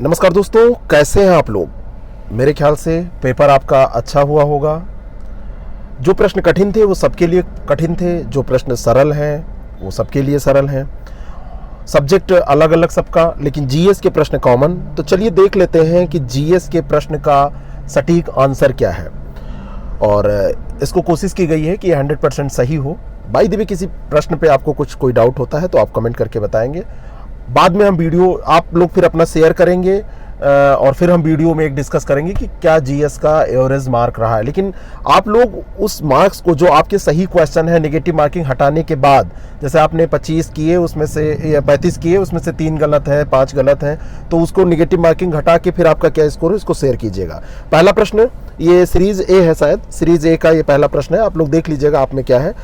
नमस्कार दोस्तों, कैसे हैं आप लोग। मेरे ख्याल से पेपर आपका अच्छा हुआ होगा। जो प्रश्न कठिन थे वो सबके लिए कठिन थे, जो प्रश्न सरल हैं वो सबके लिए सरल हैं। सब्जेक्ट अलग अलग सबका, लेकिन जीएस के प्रश्न कॉमन। तो चलिए देख लेते हैं कि जीएस के प्रश्न का सटीक आंसर क्या है। और इसको कोशिश की गई है कि 100% सही हो। बाय द वे किसी प्रश्न पे आपको कोई डाउट होता है तो आप कमेंट करके बताएंगे। बाद में हम वीडियो आप लोग फिर अपना शेयर करेंगे और फिर हम वीडियो में एक डिस्कस करेंगे कि क्या जीएस का एवरेज मार्क रहा है। लेकिन आप लोग उस मार्क्स को, जो आपके सही क्वेश्चन है, नेगेटिव मार्किंग हटाने के बाद, जैसे आपने 25 किए उसमें से 35 किए उसमें से 3 गलत है, 5 गलत हैं, तो उसको नेगेटिव मार्किंग हटा के फिर आपका क्या स्कोर है इसको शेयर कीजिएगा। पहला प्रश्न, ये सीरीज ए है, शायद सीरीज ए का ये पहला प्रश्न है। आप लोग देख लीजिएगा आप में क्या है।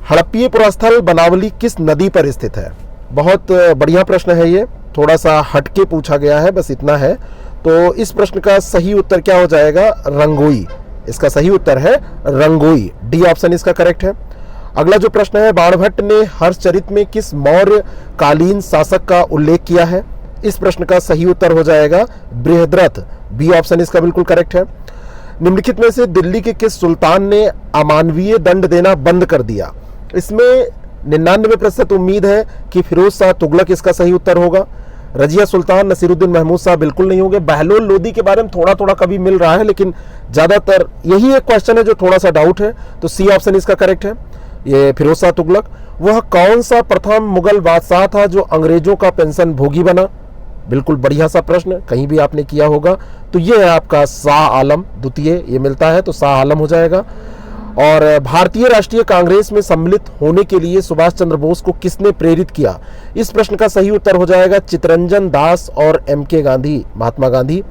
हड़प्पीय पुरास्थल बनावली किस नदी पर स्थित है। बहुत बढ़िया प्रश्न है ये, थोड़ा सा हटके पूछा गया है, बस इतना है। तो इस प्रश्न का सही उत्तर क्या हो जाएगा, रंगोई। इसका सही उत्तर है रंगोई, डी ऑप्शन इसका करेक्ट है। अगला जो प्रश्न है, बाणभट्ट ने हर्षचरित में किस मौर्य कालीन शासक का उल्लेख किया है। इस प्रश्न का सही उत्तर हो जाएगा बृहद्रथ, बी ऑप्शन इसका बिल्कुल करेक्ट है। निम्नलिखित में से दिल्ली के किस सुल्तान ने अमानवीय दंड देना बंद कर दिया। इसमें 99% उम्मीद है कि फिरोज शाह तुगलक इसका सही उत्तर होगा। रजिया सुल्तान, नसीरुद्दीन महमूद शाह बिल्कुल नहीं होंगे। बहलोल लोदी के बारे में थोड़ा थोड़ा कभी मिल रहा है, लेकिन ज्यादातर यही एक क्वेश्चन है जो थोड़ा सा डाउट है, तो सी ऑप्शन इसका करेक्ट है, ये फिरोज शाह तुगलक। वह कौन सा प्रथम मुगल बादशाह था जो अंग्रेजों का पेंशन भोगी बना। बिल्कुल बढ़िया सा प्रश्न, कहीं भी आपने किया होगा। तो ये है आपका शाह आलम द्वितीय, ये मिलता है तो शाह आलम हो जाएगा। और भारतीय राष्ट्रीय कांग्रेस में सम्मिलित होने के लिए सुभाष चंद्र बोस को किसने प्रेरित किया। इस प्रश्न का सही उत्तर हो जाएगा चित्तरंजन दास और एम.के. गांधी, महात्मा गांधी।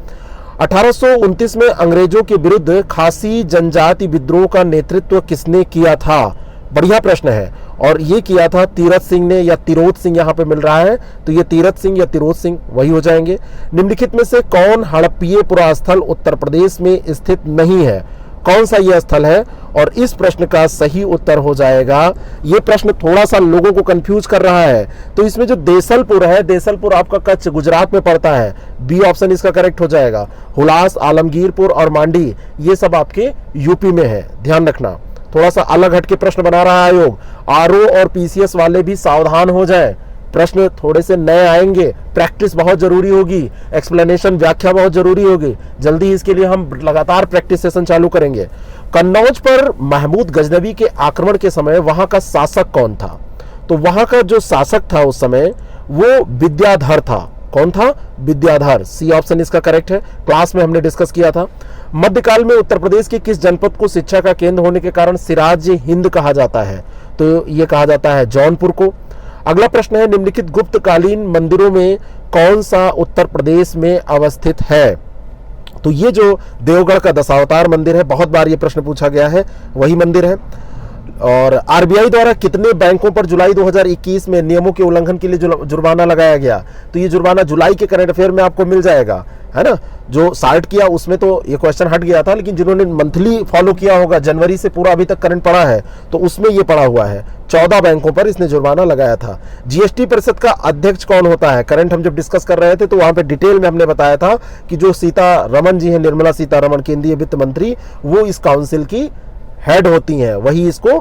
1829 में अंग्रेजों के विरुद्ध खासी जनजाति विद्रोह का नेतृत्व किसने किया था। बढ़िया प्रश्न है, और ये किया था तीरथ सिंह ने, या तिरोत सिंह यहाँ पे मिल रहा है, तो ये तीरथ सिंह या तिरोत सिंह वही हो जाएंगे। निम्नलिखित में से कौन हड़प्पीय पुरास्थल उत्तर प्रदेश में स्थित नहीं है। कौन सा यह स्थल है, और इस प्रश्न का सही उत्तर हो जाएगा, यह प्रश्न थोड़ा सा लोगों को कंफ्यूज कर रहा है, तो इसमें जो देसलपुर है, देसलपुर आपका कच्छ गुजरात में पड़ता है, बी ऑप्शन इसका करेक्ट हो जाएगा। हुलास, आलमगीरपुर और मांडी ये सब आपके यूपी में है, ध्यान रखना। थोड़ा सा अलग हटके प्रश्न बना रहा है आयोग, आरओ और पीसीएस वाले भी सावधान हो जाएं। प्रश्न थोड़े से नए आएंगे, प्रैक्टिस बहुत जरूरी होगी, एक्सप्लेनेशन व्याख्या बहुत जरूरी होगी। जल्दी इसके लिए हम लगातार प्रैक्टिस सेशन चालू करेंगे। कन्नौज पर महमूद गजनवी के आक्रमण के समय वहां का शासक कौन था। तो वहां का जो शासक था उस समय वो विद्याधर था। कौन था, विद्याधर, सी ऑप्शन इसका करेक्ट है, क्लास में हमने डिस्कस किया था। मध्यकाल में उत्तर प्रदेश के किस जनपद को शिक्षा का केंद्र होने के कारण सिराज हिंद कहा जाता है। तो ये कहा जाता है जौनपुर को। अगला प्रश्न है, निम्नलिखित गुप्तकालीन मंदिरों में कौन सा उत्तर प्रदेश में अवस्थित है। तो ये जो देवगढ़ का दशावतार मंदिर है, बहुत बार ये प्रश्न पूछा गया है, वही मंदिर है। और आरबीआई द्वारा कितने बैंकों पर जुलाई 2021 में नियमों के उल्लंघन के लिए जुर्माना लगाया गया। तो ये जुर्माना जुलाई के करंट अफेयर में आपको मिल जाएगा, है ना। जो सार्ट किया उसमें तो ये क्वेश्चन हट गया था, लेकिन जिन्होंने मंथली फॉलो किया होगा, जनवरी से पूरा अभी तक करंट पड़ा है, तो उसमें ये पड़ा हुआ है 14 बैंकों पर इसने जुर्माना लगाया था। जीएसटी परिषद का अध्यक्ष कौन होता है। करंट हम जब डिस्कस कर रहे थे तो वहां पे डिटेल में हमने बताया था कि जो सीतारमण जी हैं, निर्मला सीतारमण, केंद्रीय वित्त मंत्री, वो इस काउंसिल की हेड होती हैं, वही इसको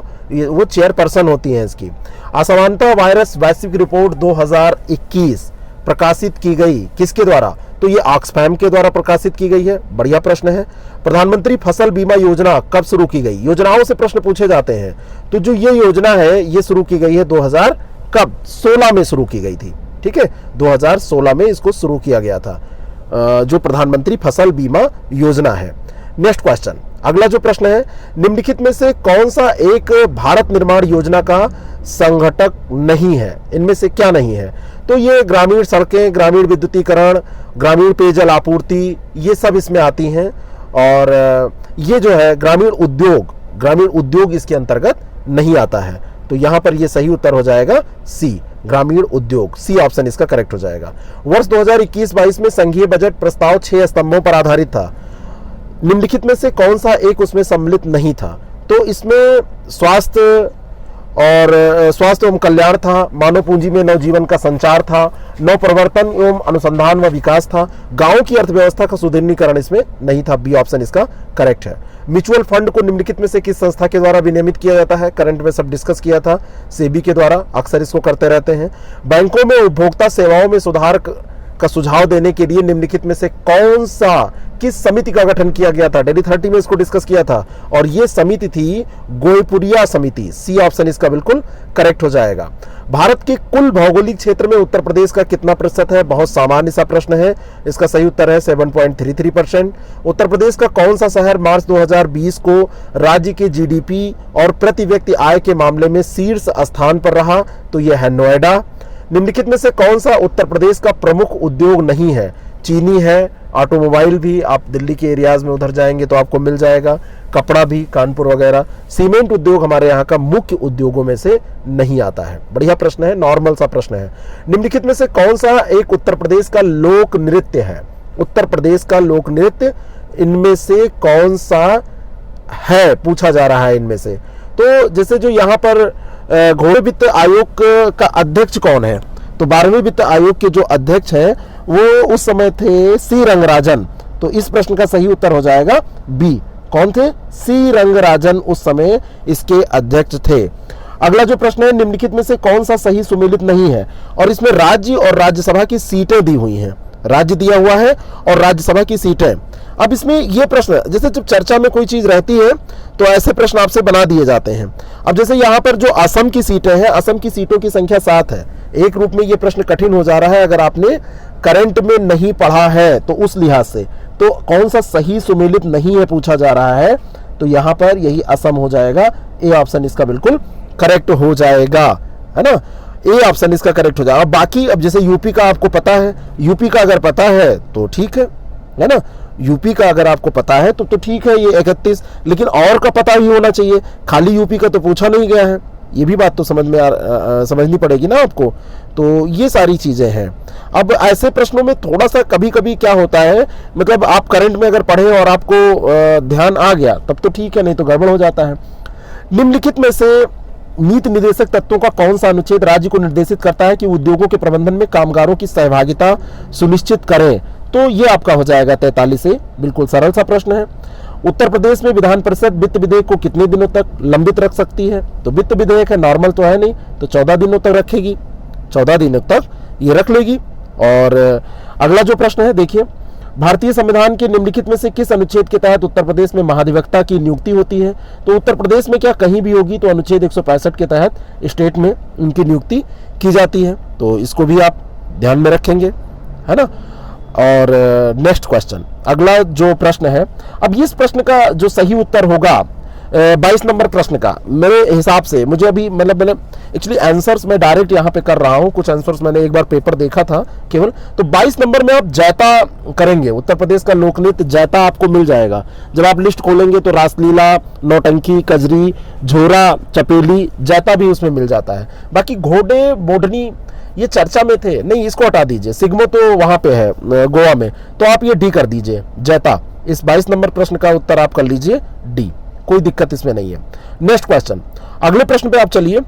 वो चेयरपर्सन होती हैं इसकी। असमानता वायरस वैश्विक रिपोर्ट 2021 प्रकाशित की गई किसके द्वारा। तो ये ऑक्सफैम के द्वारा प्रकाशित की गई है। बढ़िया प्रश्न है। प्रधानमंत्री फसल बीमा योजना कब शुरू की गई। योजनाओं से प्रश्न पूछे जाते हैं, तो जो ये योजना है ये शुरू की गई है 2016 में शुरू की गई थी, ठीक है, 2016 में इसको शुरू किया गया था, जो प्रधानमंत्री फसल बीमा योजना है। नेक्स्ट क्वेश्चन, अगला जो प्रश्न है, निम्नलिखित में से कौन सा एक भारत निर्माण योजना का संघटक नहीं है। इनमें से क्या नहीं है। तो ये ग्रामीण सड़कें, ग्रामीण विद्युतीकरण, ग्रामीण पेयजल आपूर्ति, ये सब इसमें आती हैं। और ये जो है ग्रामीण उद्योग इसके अंतर्गत नहीं आता है। तो यहां पर ये सही उत्तर हो जाएगा सी, ग्रामीण उद्योग, सी ऑप्शन इसका करेक्ट हो जाएगा। वर्ष 2021-22 में संघीय बजट प्रस्ताव 6 स्तंभों पर आधारित था। निम्नलिखित में से कौन सा एक उसमें सम्मिलित नहीं था। तो इसमें स्वास्थ्य और स्वास्थ्य एवं कल्याण था, मानव पूंजी में नवजीवन का संचार था, नव प्रवर्तन एवं अनुसंधान व विकास था, गांव की अर्थव्यवस्था का सुदृढ़ीकरण इसमें नहीं था। बी ऑप्शन इसका करेक्ट है। म्यूचुअल फंड को निम्नलिखित में से किस संस्था के द्वारा विनियमित किया जाता है? करंट में सब डिस्कस किया था, सेबी के द्वारा, अक्सर इसको करते रहते हैं। बैंकों में उपभोक्ता सेवाओं में सुधार का सुझाव देने के लिए निम्नलिखित में से कौन सा किस समिति का गठन किया गया था? डेली 30 में इसको डिस्कस किया था और यह समिति थी गोयपुरिया समिति। सी ऑप्शन इसका बिल्कुल करेक्ट हो जाएगा। भारत के कुल भौगोलिक क्षेत्र में उत्तर प्रदेश का कितना प्रतिशत है? बहुत सामान्य सा प्रश्न है। इसका सही उत्तर है 7.33%। उत्तर प्रदेश का कौन सा शहर मार्च 2020 को राज्य के जीडीपी और प्रति व्यक्ति आय के मामले में शीर्ष स्थान पर रहा? तो यह है नोएडा। निम्नलिखित में से कौन सा उत्तर प्रदेश का प्रमुख उद्योग नहीं है? चीनी है, ऑटोमोबाइल भी, आप दिल्ली के एरियाज में उधर जाएंगे तो आपको मिल जाएगा, कपड़ा भी, कानपुर वगैरह। सीमेंट उद्योग हमारे यहाँ का मुख्य उद्योगों में से नहीं आता है। बढ़िया प्रश्न है, नॉर्मल सा प्रश्न है। निम्नलिखित में से कौन सा एक उत्तर प्रदेश का लोक नृत्य है? उत्तर प्रदेश का लोक नृत्य इनमें से कौन सा है, पूछा जा रहा है इनमें से। तो जैसे जो यहाँ पर घोड़े वित्त आयोग का अध्यक्ष कौन है? तो 12वें वित्त आयोग के जो अध्यक्ष हैं वो उस समय थे सी रंगराजन। तो इस प्रश्न का सही उत्तर हो जाएगा बी। कौन थे? सी रंगराजन उस समय इसके अध्यक्ष थे। अगला जो प्रश्न है, निम्नलिखित में से कौन सा सही सुमेलित नहीं है? और इसमें राज्य और राज्यसभा की सीटें दी हुई हैं। राज्य दिया हुआ है और राज्यसभा की सीटें। अब इसमें यह प्रश्न, जैसे जब चर्चा में कोई चीज रहती है तो ऐसे प्रश्न आपसे बना दिए जाते हैं। अब जैसे यहाँ पर जो असम की सीटें हैं, असम की सीटों की संख्या 7 है। एक रूप में यह प्रश्न कठिन हो जा रहा है अगर आपने करंट में नहीं पढ़ा है तो उस लिहाज से। तो कौन सा सही सुमेलित नहीं है पूछा जा रहा है, तो यहाँ पर यही असम हो जाएगा। ए ऑप्शन इसका बिल्कुल करेक्ट हो जाएगा, है ना। ए ऑप्शन इसका करेक्ट हो जाएगा। बाकी अब जैसे यूपी का आपको पता है, यूपी का अगर पता है तो ठीक है ना। यूपी का अगर आपको पता है तो ठीक है, ये 31, लेकिन और का पता भी होना चाहिए। खाली यूपी का तो पूछा नहीं गया है, ये भी बात तो समझनी पड़ेगी ना आपको। तो ये सारी चीजें हैं। अब ऐसे प्रश्नों में थोड़ा सा कभी कभी क्या होता है, मतलब आप करंट में अगर पढ़े और आपको ध्यान आ गया तब तो ठीक है, नहीं तो गड़बड़ हो जाता है। निम्नलिखित में से नीति निर्देशक तत्वों का कौन सा अनुच्छेद राज्य को निर्देशित करता है कि उद्योगों के प्रबंधन में कामगारों की सहभागिता सुनिश्चित करें? तो ये आपका हो जाएगा 43 से। बिल्कुल सरल सा प्रश्न है। उत्तर प्रदेश में विधान परिषद वित्त विधेयक को कितने दिनों तक लंबित रख सकती है? तो वित्त विधेयक है, नॉर्मल तो है नहीं, तो 14 दिनों तक रखेगी, 14 दिनों तक ये रख लेगी। और अगला जो प्रश्न है देखिए, भारतीय संविधान के निम्नलिखित में से किस अनुच्छेद के तहत उत्तर प्रदेश में महाधिवक्ता की नियुक्ति होती है? तो उत्तर प्रदेश में क्या कहीं भी होगी, तो अनुच्छेद 165 के तहत स्टेट में उनकी नियुक्ति की जाती है। तो इसको भी आप ध्यान में रखेंगे, है ना। और नेक्स्ट क्वेश्चन, अगला जो प्रश्न है, अब इस प्रश्न का जो सही उत्तर होगा 22 नंबर प्रश्न का, मेरे हिसाब से मुझे अभी मैंने एक्चुअली आंसर्स मैं डायरेक्ट यहाँ पे कर रहा हूँ, कुछ आंसर्स मैंने एक बार पेपर देखा था केवल। तो 22 नंबर में आप जैता करेंगे, उत्तर प्रदेश का लोकनृत्य जैता आपको मिल जाएगा। जब आप लिस्ट खोलेंगे तो रासलीला, नौटंकी, कजरी, झोरा, चपेली, जैता भी उसमें मिल जाता है। बाकी घोड़े, बोढ़नी ये चर्चा में थे नहीं, इसको हटा दीजिए। सिग्मो तो वहां पे है गोवा में, तो आप ये डी कर दीजिए, जैता। इस 22 नंबर प्रश्न का उत्तर आप कर लीजिए डी, कोई दिक्कत इसमें नहीं है। नेक्स्ट क्वेश्चन, अगले प्रश्न पे आप चलिए।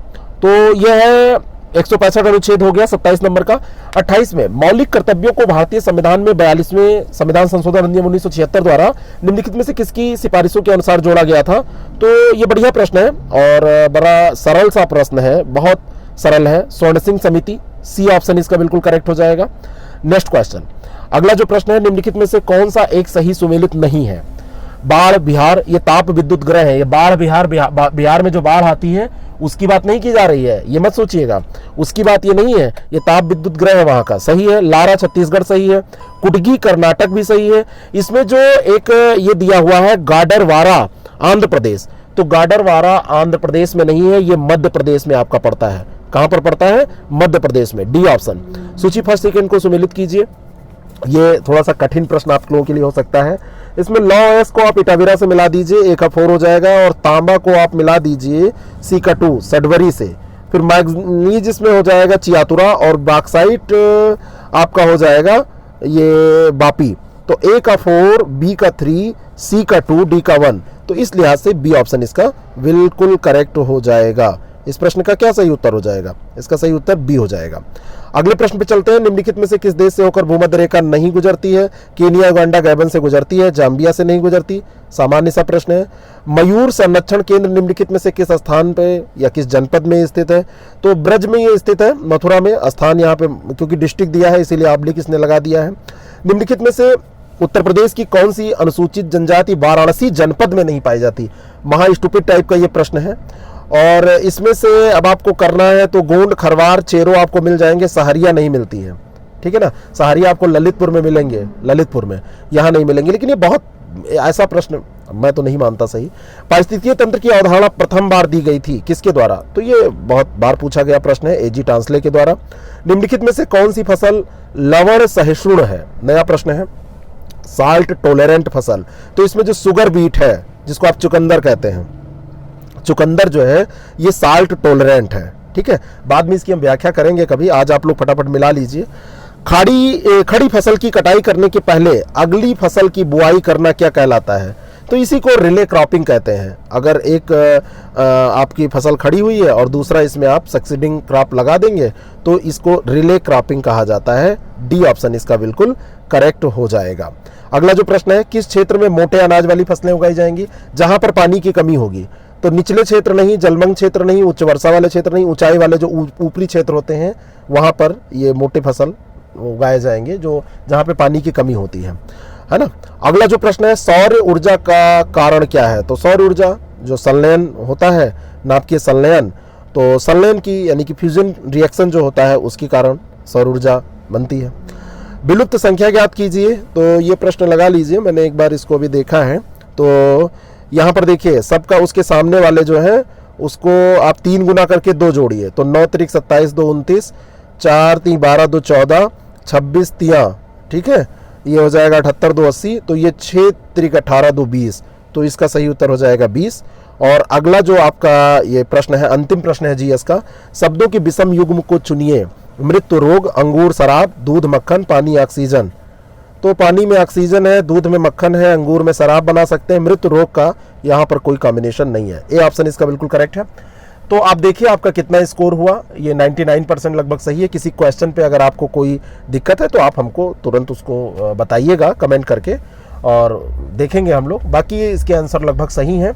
तो यह है 165 अनुच्छेद हो गया 27 नंबर का। 28 में मौलिक कर्तव्यों को भारतीय संविधान में 42वें संविधान संशोधन अधिनियम 1976 द्वारा निम्नलिखित में से किसकी सिफारिशों के अनुसार जोड़ा गया था? तो ये बढ़िया प्रश्न है और बड़ा सरल सा प्रश्न है, बहुत सरल है। स्वर्ण सिंह समिति, सी ऑप्शन इसका बिल्कुल करेक्ट हो जाएगा। नेक्स्ट क्वेश्चन, अगला जो प्रश्न है, निम्नलिखित में से कौन सा एक सही सुमेलित नहीं है? बाढ़ बिहार, ये ताप विद्युत ग्रह है। ये बाढ़ बिहार में जो बाढ़ आती है उसकी बात नहीं की जा रही है, ये मत सोचिएगा, उसकी बात ये नहीं है। ये ताप विद्युत ग्रह है वहां का, सही है। लारा छत्तीसगढ़ सही है। कुटगी कर्नाटक भी सही है। इसमें जो एक ये दिया हुआ है गाडरवारा आंध्र प्रदेश, तो गाडरवारा आंध्र प्रदेश में नहीं है, ये मध्य प्रदेश में आपका पड़ता है। कहां पर पड़ता है? मध्य प्रदेश में। D option. सूची फर्स्ट सेकंड को सुमेलित कीजिए। ये थोड़ा सा कठिन प्रश्न आप लोगों के लिए हो सकता है। इसमें लॉ एस को आप इटावीरा से मिला दीजिए, ए का 4 हो जाएगा, और तांबा को आप मिला दीजिए सी का 2 सडवरी से। फिर मैग्नीज इसमें हो जाएगा चियातुरा, और बॉक्साइट आपका हो जाएगा ये बापी। तो ए का 4, बी का 3, सी का 2, डी का 1। तो इस लिहाज से बी ऑप्शन इसका बिल्कुल करेक्ट हो जाएगा। इस प्रश्न का क्या सही उत्तर हो जाएगा? इसका सही उत्तर बी हो जाएगा। अगले प्रश्न पे चलते हैं। निम्नलिखित में से किस देश से होकर भूमध्य रेखा नहीं गुजरती है? कीनिया, उगांडा, गैबन से गुजरती है, जाम्बिया से नहीं गुजरती। सामान्य सा प्रश्न है। मयूर संरक्षण केंद्र निम्नलिखित में से किस स्थान पे या किस जनपद में स्थित है? तो ब्रज में ये स्थित है, मथुरा में। स्थान यहाँ पे क्योंकि डिस्ट्रिक्ट दिया है इसीलिए ऑब्लिक इसने लगा दिया है। निम्नलिखित में से उत्तर प्रदेश की कौन सी अनुसूचित जनजाति वाराणसी जनपद में नहीं पाई जाती? महा स्टूपिड टाइप का ये प्रश्न है और इसमें से अब आपको करना है तो गोंड, खरवार, चेरो आपको मिल जाएंगे, सहरिया नहीं मिलती है, ठीक है ना। सहरिया आपको ललितपुर में मिलेंगे, ललितपुर में, यहाँ नहीं मिलेंगे। लेकिन ये बहुत ऐसा प्रश्न मैं तो नहीं मानता सही। पारिस्थितिकीय तंत्र की अवधारणा प्रथम बार दी गई थी किसके द्वारा? तो ये बहुत बार पूछा गया प्रश्न है, एजी टांसले के द्वारा। निम्नलिखित में से कौन सी फसल लवण सहिष्णु है? नया प्रश्न है। साल्ट टोलेरेंट फसल, तो इसमें जो शुगर बीट है जिसको आप चुकंदर कहते हैं, चुकंदर जो है ये साल्ट टोलरेंट है, ठीक है। बाद में इसकी हम व्याख्या करेंगे कभी, आज आप लोग फटाफट मिला लीजिए। खड़ी फसल की कटाई करने के पहले अगली फसल की बुआई करना क्या कहलाता है? तो इसी को रिले क्रॉपिंग कहते हैं। अगर एक आपकी फसल खड़ी हुई है और दूसरा इसमें आप सक्सीडिंग क्रॉप लगा देंगे तो इसको रिले क्रॉपिंग कहा जाता है। डी ऑप्शन इसका बिल्कुल करेक्ट हो जाएगा। अगला जो प्रश्न है, किस क्षेत्र में मोटे अनाज वाली फसलें उगाई जाएंगी? जहां पर पानी की कमी होगी। तो निचले क्षेत्र नहीं, जलमग्न क्षेत्र नहीं, उच्च वर्षा वाले क्षेत्र नहीं, ऊंचाई वाले जो ऊपरी क्षेत्र होते हैं वहां पर ये मोटे फसल उगाए जाएंगे जो जहां पे पानी की कमी होती है ना। अगला जो प्रश्न है, सौर ऊर्जा का कारण क्या है? तो सौर ऊर्जा जो संलयन होता है, नाभिकीय संलयन, तो संलयन की यानी कि फ्यूजन रिएक्शन जो होता है उसके कारण सौर ऊर्जा बनती है। विलुप्त संख्या ज्ञात कीजिए, तो ये प्रश्न लगा लीजिए, मैंने एक बार इसको भी देखा है। तो यहाँ पर देखिए सबका उसके सामने वाले जो है उसको आप 3 गुना करके 2 जोड़िए, तो 9 त्रिक 27, 2 29, 4 3 12, 2 14, 26 3, ठीक है, ये हो जाएगा 78, 2 80, तो ये 6 त्रिक 18, 2 20, तो इसका सही उत्तर हो जाएगा 20। और अगला जो आपका ये प्रश्न है, अंतिम प्रश्न है जीएस का, शब्दों की विषम युग्म को चुनिए। मृत्यु, रोग, अंगूर, शराब, दूध, मक्खन, पानी, ऑक्सीजन। तो पानी में ऑक्सीजन है, दूध में मक्खन है, अंगूर में शराब बना सकते हैं। मृत्यु रोग का यहाँ पर कोई कॉम्बिनेशन नहीं है। ए ऑप्शन इसका बिल्कुल करेक्ट है। तो आप देखिए आपका कितना स्कोर हुआ, ये 99% लगभग सही है। किसी क्वेश्चन पे अगर आपको कोई दिक्कत है तो आप हमको तुरंत उसको बताइएगा कमेंट करके और देखेंगे हम लोग। बाकी इसके आंसर लगभग सही हैं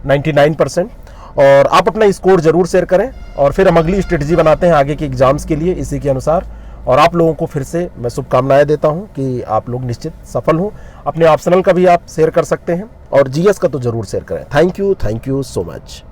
99%। और आप अपना स्कोर जरूर शेयर करें और फिर हम अगली स्ट्रेटजी बनाते हैं आगे के एग्जाम्स के लिए इसी के अनुसार। और आप लोगों को फिर से मैं शुभकामनाएं देता हूं कि आप लोग निश्चित सफल हों। अपने ऑप्शनल का भी आप शेयर कर सकते हैं और जीएस का तो जरूर शेयर करें। Thank you so much.